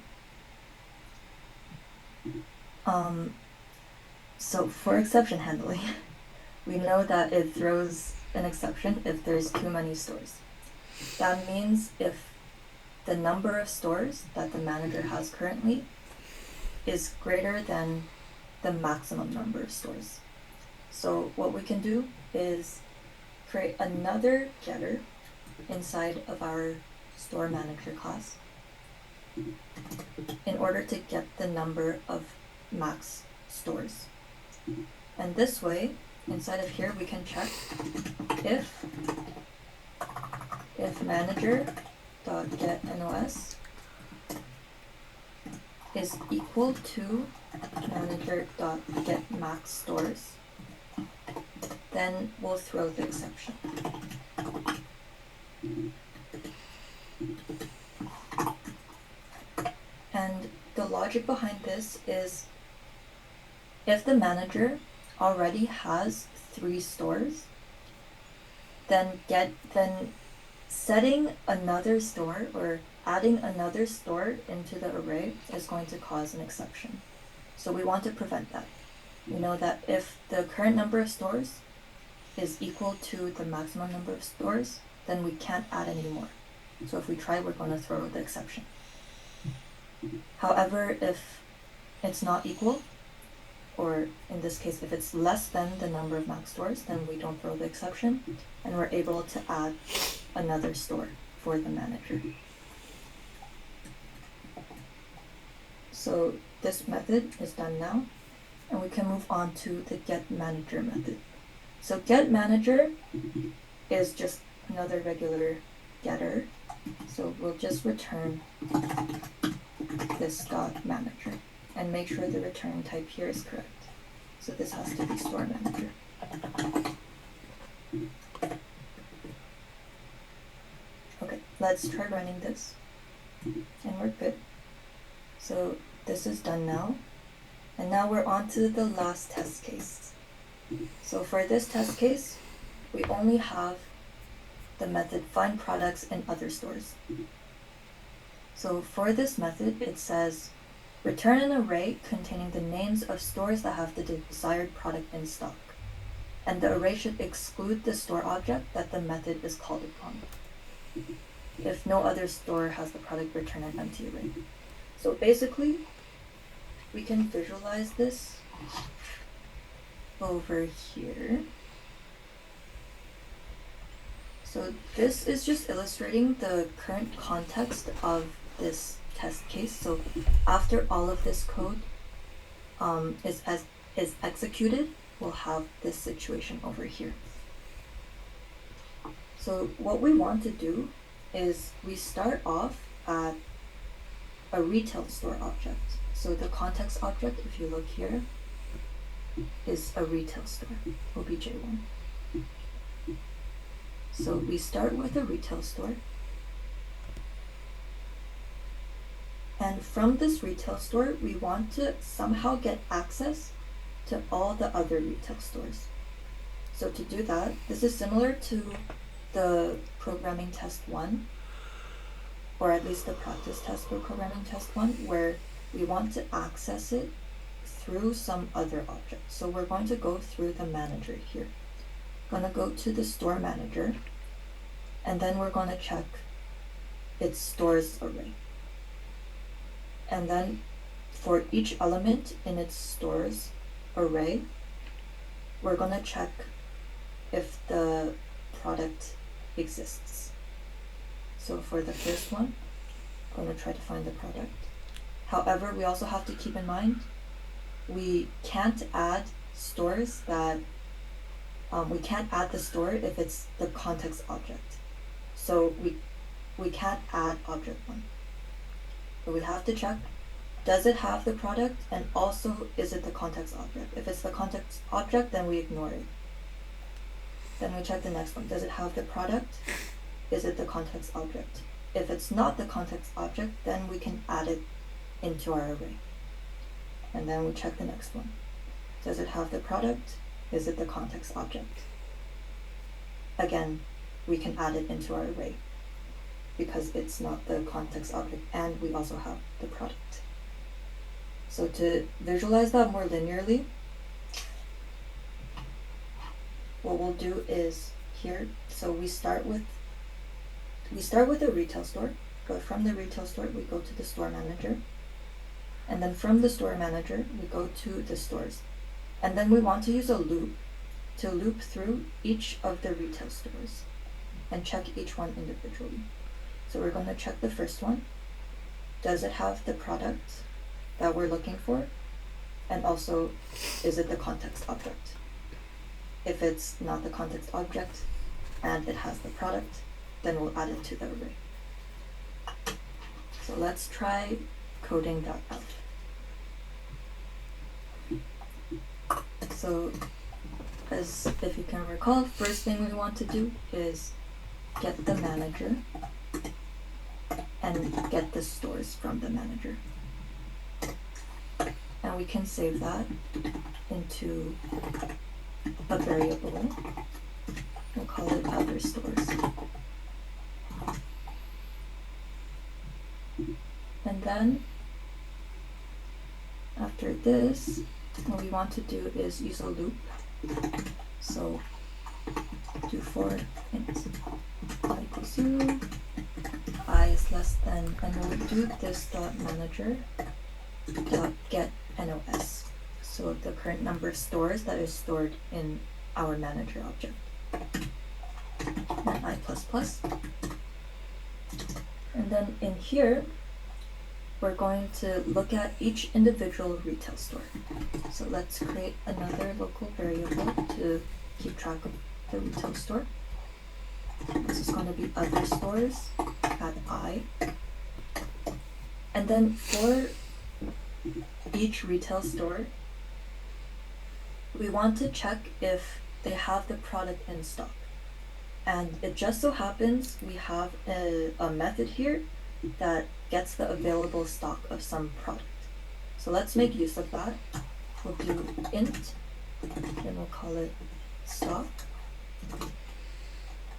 So for exception handling, we know that it throws an exception if there's too many stores. That means if the number of stores that the manager has currently is greater than the maximum number of stores. So what we can do is create another getter inside of our store manager class. in order to get the number of max stores. And this way, inside of here, we can check if manager.getNOS is equal to manager.getMaxStores, then we'll throw the exception. And the logic behind this is if the manager already has 3 stores, then setting another store or adding another store into the array is going to cause an exception. So we want to prevent that. We know that if the current number of stores is equal to the maximum number of stores, then we can't add any more. So if we try, we're going to throw the exception. However, if it's not equal, or in this case, if it's less than the number of max stores, then we don't throw the exception, and we're able to add another store for the manager. So this method is done now, and we can move on to the getManager method. So getManager is just another regular getter, so we'll just return this .manager and make sure the return type here is correct. So this has to be store manager. Okay, let's try running this, and we're good. So this is done now, and now we're on to the last test case. So for this test case, we only have the method find products in other stores. So for this method, it says return an array containing the names of stores that have the desired product in stock, and the array should exclude the store object that the method is called upon. If no other store has the product, return an empty array. So basically, we can visualize this over here. So this is just illustrating the current context of this test case. So after all of this code is executed, we'll have this situation over here. So what we want to do is we start off at a retail store object. So the context object, if you look here, is a retail store, obj1. So we start with a retail store, and from this retail store, we want to somehow get access to all the other retail stores. So to do that, this is similar to the programming test 1, or at least the practice test for programming test 1, where we want to access it through some other object. So we're going to go through the manager here. Going to go to the store manager, and then we're going to check its stores array. And then for each element in its stores array, we're going to check if the product exists. So for the first one, I'm going to try to find the product. However, we also have to keep in mind we can't add stores that we can't add the store if it's the context object. So we can't add object 1. But we have to check, does it have the product, and also is it the context object? If it's the context object, then we ignore it. Then we check the next one, does it have the product? Is it the context object? If it's not the context object, then we can add it into our array. And then we check the next one. Does it have the product? Is it the context object? Again, we can add it into our array because it's not the context object, and we also have the product. So to visualize that more linearly, what we'll do is here, so we start with a retail store, but from the retail store we go to the store manager, and then from the store manager we go to the stores, and then we want to use a loop to loop through each of the retail stores and check each one individually. So we're going to check the first one, does it have the product that we're looking for? And also, is it the context object? If it's not the context object and it has the product, then we'll add it to the array. So let's try coding that out. So as if you can recall, first thing we want to do is get the manager and get the stores from the manager. And we can save that into a variable. We'll call it other stores. And then after this, what we want to do is use a loop. So do for int I equals 0, I is less than, and we'll do this dot manager dot get NOS. So the current number of stores that is stored in our manager object. And I++. And then in here, we're going to look at each individual retail store. So let's create another local variable to keep track of the retail store. This is going to be other stores at I. And then for each retail store, we want to check if they have the product in stock. And it just so happens we have a method here that gets the available stock of some product. So let's make use of that. We'll do int, then we'll call it stock,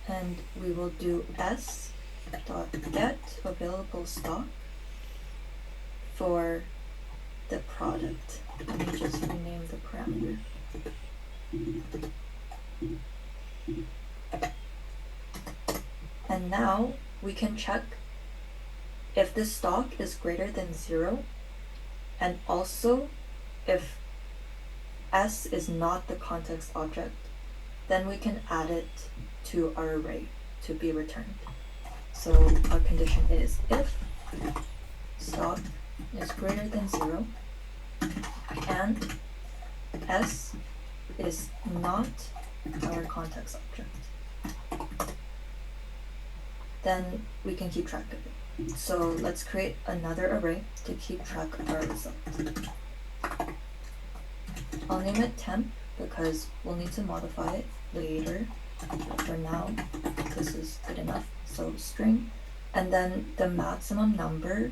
and we will do s.get available stock for the product. Let me just rename the parameter. And now we can check if the stock is greater than 0, and also if S is not the context object, then we can add it to our array to be returned. So our condition is if stock is greater than 0 and S is not our context object, then we can keep track of it. So let's create another array to keep track of our result. I'll name it temp because we'll need to modify it later. But for now, this is good enough. So string, and then the maximum number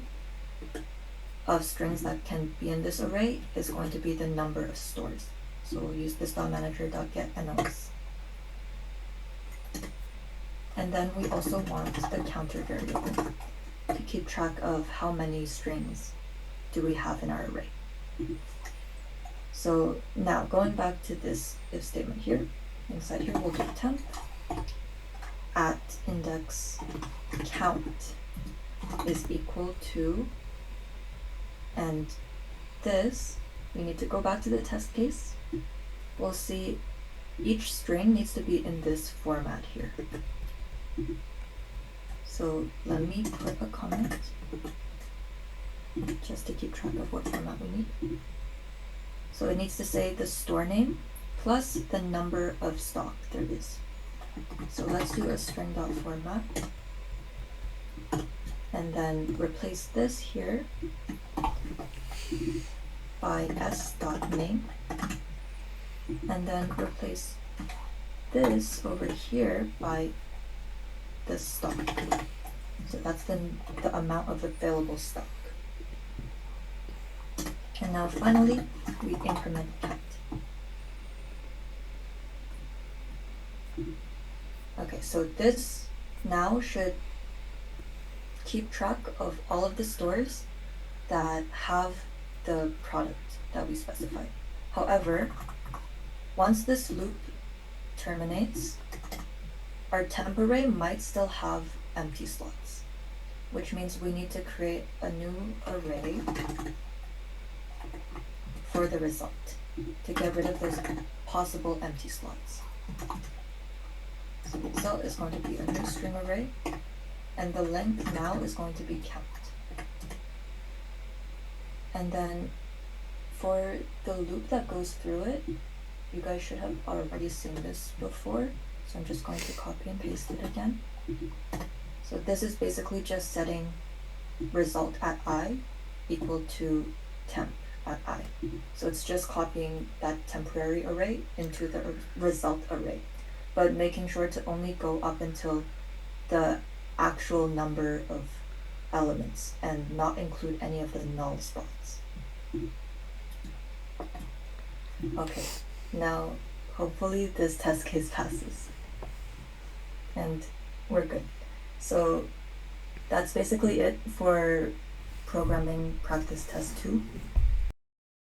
of strings that can be in this array is going to be the number of stores. So we'll use this .manager.get NOS. And then we also want the counter variable to keep track of how many strings do we have in our array. So now going back to this if statement here, inside here we'll do temp at index count is equal to, and this, we need to go back to the test case. We'll see each string needs to be in this format here. So let me put a comment just to keep track of what format we need. So it needs to say the store name plus the number of stock there is. So let's do a string.format and then replace this here by s.name, and then replace this over here by the stock. So that's the amount of available stock. And now finally, we increment count. Okay, so this now should keep track of all of the stores that have the product that we specified. However, once this loop terminates, our temp array might still have empty slots, which means we need to create a new array for the result to get rid of those possible empty slots. So the result is going to be a new string array, and the length now is going to be count. And then for the loop that goes through it, you guys should have already seen this before, so I'm just going to copy and paste it again. So this is basically just setting result at I equal to temp at I. So it's just copying that temporary array into the result array, but making sure to only go up until the actual number of elements and not include any of the null spots. Okay, now hopefully this test case passes. And we're good. So that's basically it for programming practice test 2.